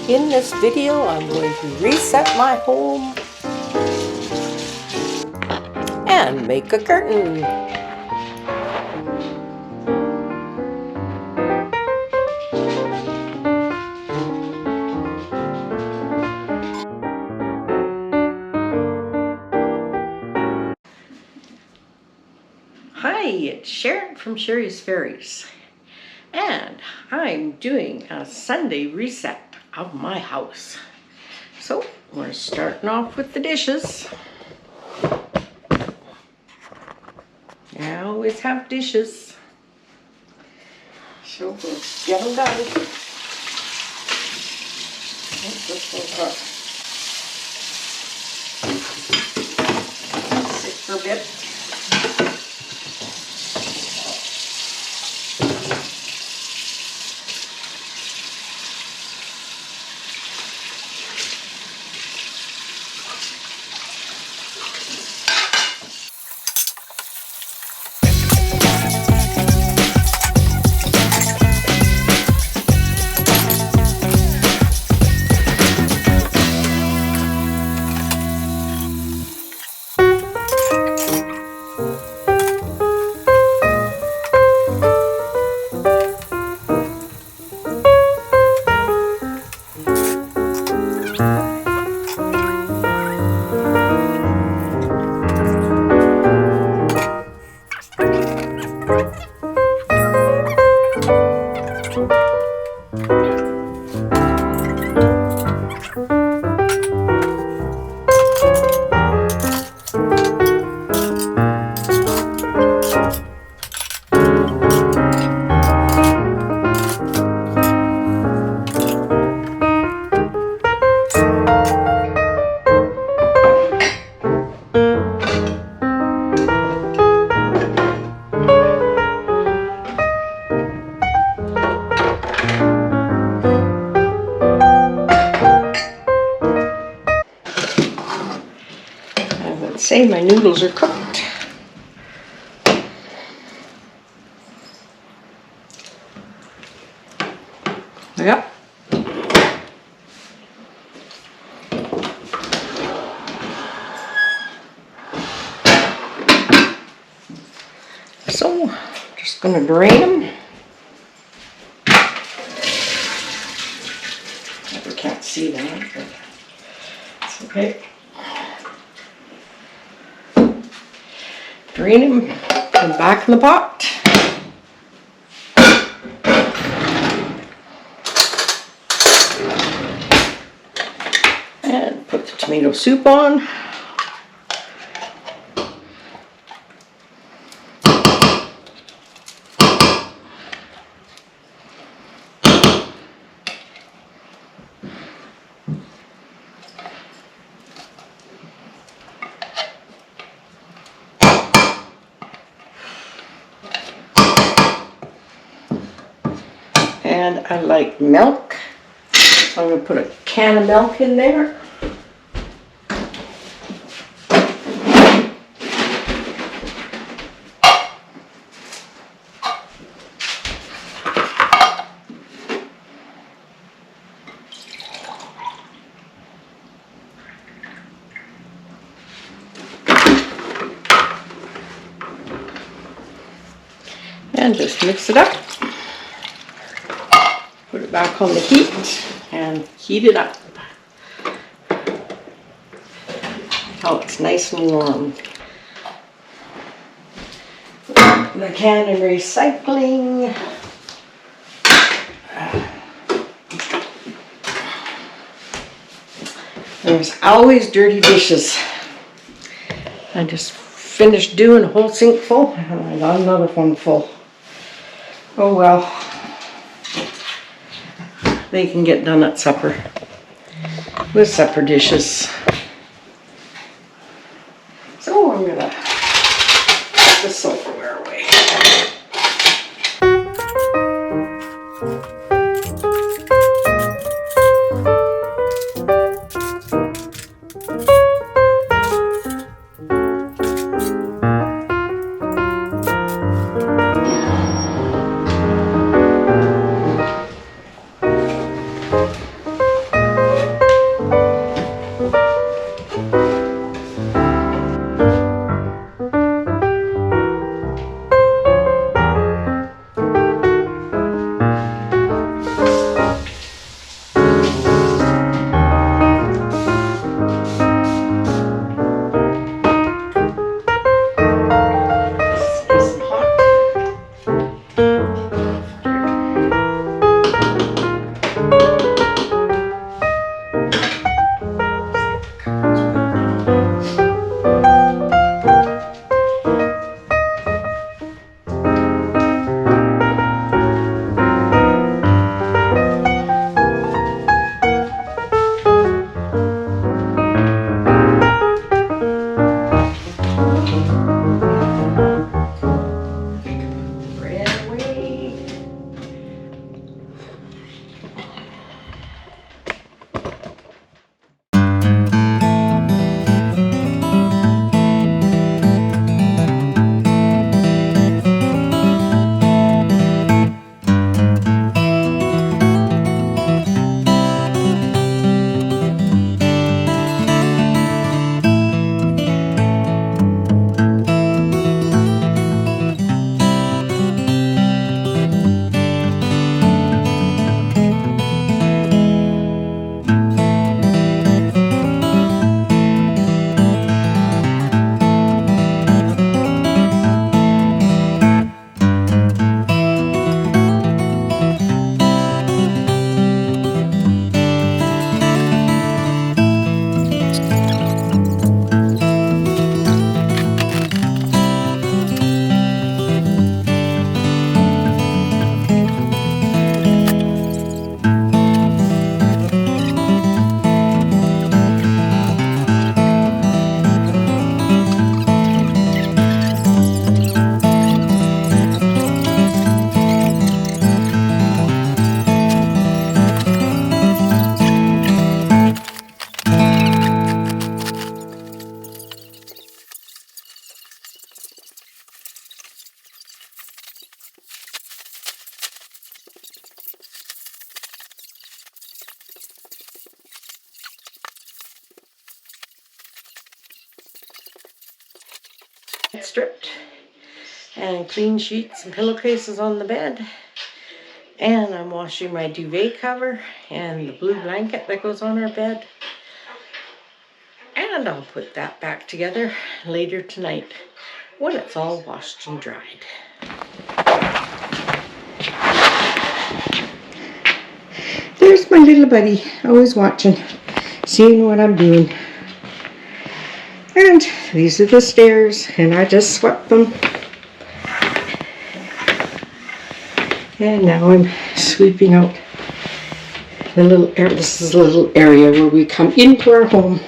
In this video, I'm going to reset my home and make a curtain. Hi, it's Sharon from Sherry's Fairies, and I'm doing a Sunday reset of my house. So we're starting off with the dishes. I always have dishes, so we'll get them done. This one's got sit for a bit. Say my noodles are cooked. Yep. So, just gonna drain them. You can't see that, but it's okay. Drain them, put them back in the pot. And put the tomato soup on. And I like milk, so I'm going to put a can of milk in there. And just mix it up. Put it back on the heat and heat it up until it's nice and warm. Put the can in recycling. There's always dirty dishes. I just finished doing a whole sink full and I got another one full. Oh well. They can get done at supper with supper dishes. So I'm gonna put the silverware away. stripped and clean sheets and pillowcases on the bed. And I'm washing my duvet cover and the blue blanket that goes on our bed. And I'll put that back together later tonight when it's all washed and dried. There's my little buddy, always watching, seeing what I'm doing. And these are the stairs, and I just swept them. And now I'm sweeping out the little area. This is a little area where we come into our home.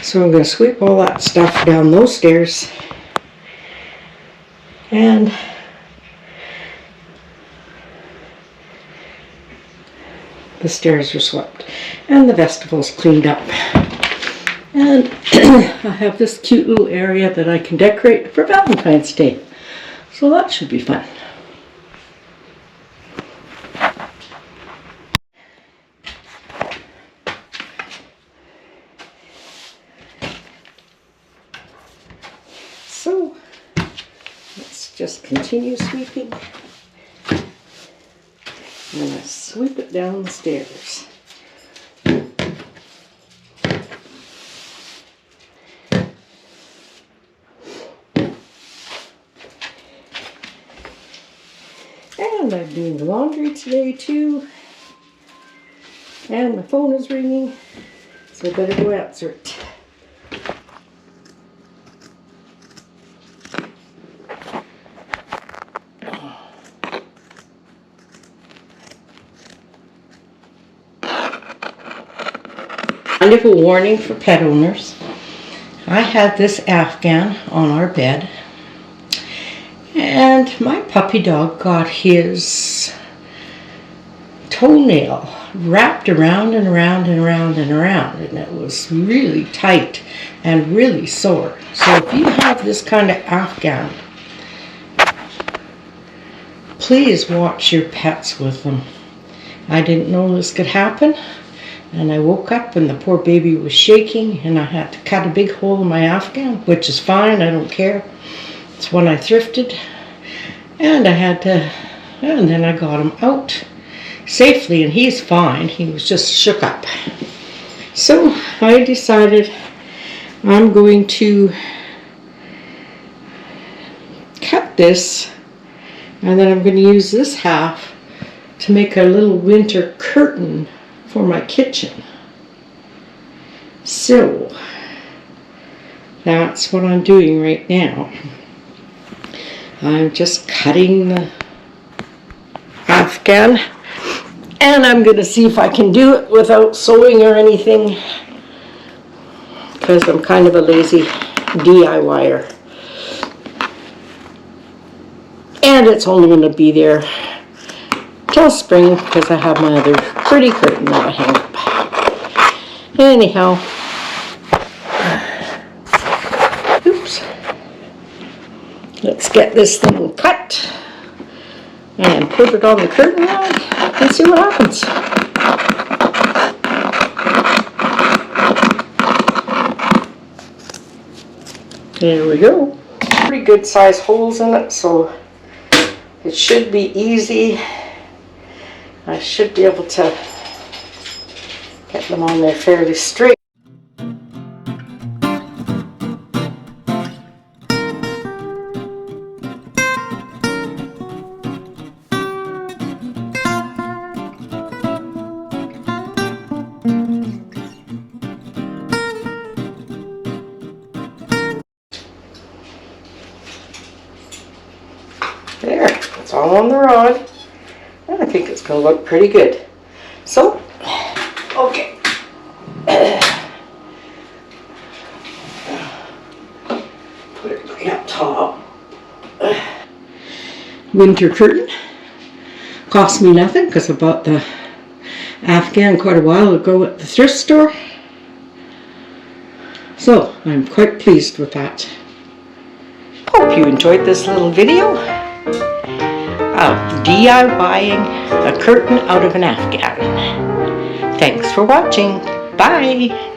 So I'm going to sweep all that stuff down those stairs. And the stairs are swept. And the vestibule's cleaned up. And I have this cute little area that I can decorate for Valentine's Day. So that should be fun. So let's just continue sweeping. I'm going to sweep it down the stairs. And I'm doing the laundry today too. And my phone is ringing, so I better go answer it. Wonderful warning for pet owners. I had this Afghan on our bed, and my puppy dog got his toenail wrapped around and around and around and around, and it was really tight and really sore. So if you have this kind of Afghan, please watch your pets with them. I didn't know this could happen. And I woke up and the poor baby was shaking, and I had to cut a big hole in my Afghan, which is fine, I don't care. It's one I thrifted. And I had to, and then I got him out safely, and he's fine. He was just shook up. So I decided I'm going to cut this, and then I'm going to use this half to make a little winter curtain for my kitchen. So that's what I'm doing right now. I'm just cutting the Afghan, and I'm going to see if I can do it without sewing or anything, because I'm kind of a lazy DIYer. And it's only going to be there till spring, because I have my other pretty curtain that I hang up. Anyhow, oops. Let's get this thing cut and put it on the curtain rod and see what happens. There we go. Pretty good size holes in it, so it should be easy. I should be able to get them on there fairly straight. There, it's all on the rod. I think it's going to look pretty good. So, okay. Put it right up top. Winter curtain. Cost me nothing because I bought the Afghan quite a while ago at the thrift store. So, I'm quite pleased with that. Hope you enjoyed this little video of DIYing a curtain out of an Afghan. Thanks for watching. Bye.